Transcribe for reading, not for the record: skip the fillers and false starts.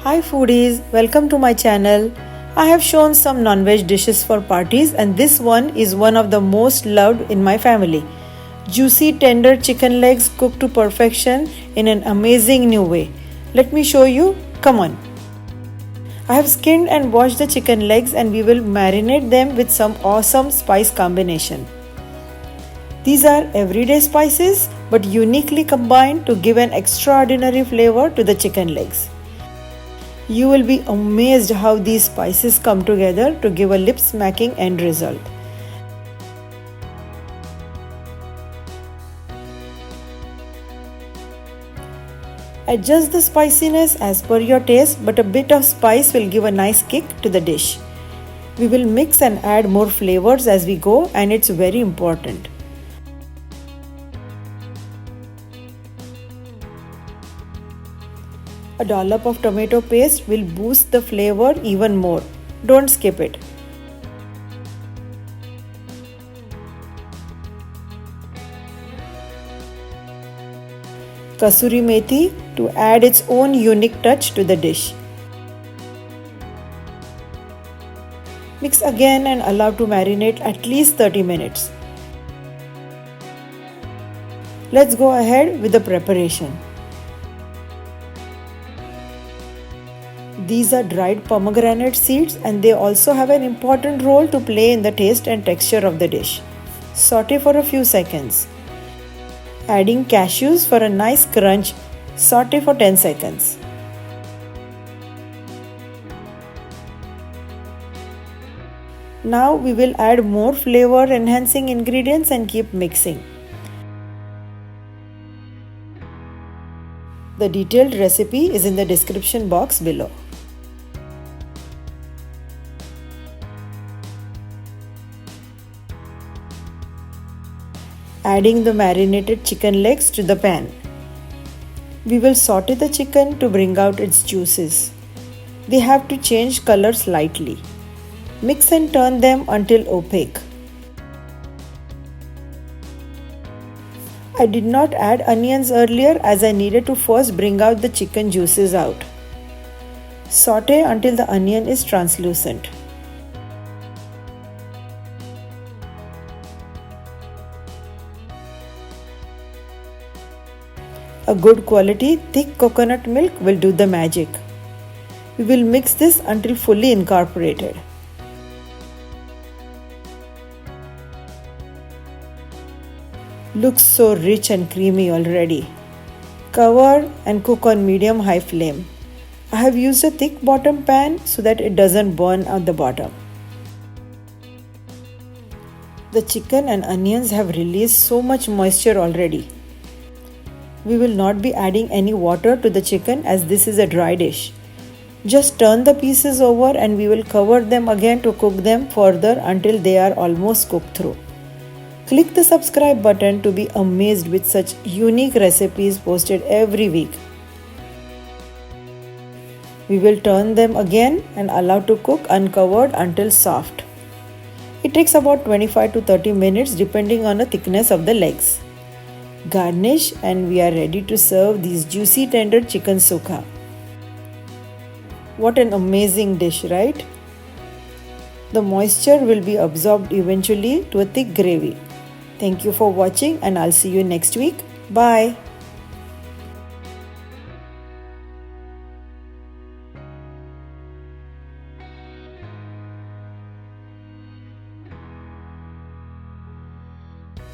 Hi foodies, welcome to my channel. I have shown some non-veg dishes for parties and this one is one of the most loved in my family. Juicy tender chicken legs cooked to perfection in an amazing new way. Let me show you, come on. I have skinned and washed the chicken legs and we will marinate them with some awesome spice combination. These are everyday spices but uniquely combined to give an extraordinary flavor to the chicken legs. You will be amazed how these spices come together to give a lip-smacking end result. Adjust the spiciness as per your taste, but a bit of spice will give a nice kick to the dish. We will mix and add more flavors as we go, and it's very important. A dollop of tomato paste will boost the flavor even more. Don't skip it. Kasuri methi to add its own unique touch to the dish. Mix again and allow to marinate at least 30 minutes. Let's go ahead with the preparation. These are dried pomegranate seeds and they also have an important role to play in the taste and texture of the dish. Saute for a few seconds. Adding cashews for a nice crunch, saute for 10 seconds. Now we will add more flavor enhancing ingredients and keep mixing. The detailed recipe is in the description box below. Adding the marinated chicken legs to the pan. We will saute the chicken to bring out its juices. They have to change color slightly. Mix and turn them until opaque. I did not add onions earlier as I needed to first bring out the chicken juices out. Saute until the onion is translucent. A good quality thick coconut milk will do the magic. We will mix this until fully incorporated. Looks so rich and creamy already. Cover and cook on medium-high flame. I have used a thick bottom pan so that it doesn't burn at the bottom. The chicken and onions have released so much moisture already. We will not be adding any water to the chicken as this is a dry dish. Just turn the pieces over and we will cover them again to cook them further until they are almost cooked through. Click the subscribe button to be amazed with such unique recipes posted every week. We will turn them again and allow to cook uncovered until soft. It takes about 25 to 30 minutes depending on the thickness of the legs. Garnish and we are ready to serve these juicy tender chicken sukha. What an amazing dish, right? The moisture will be absorbed eventually to a thick gravy. Thank you for watching and I'll see you next week. Bye.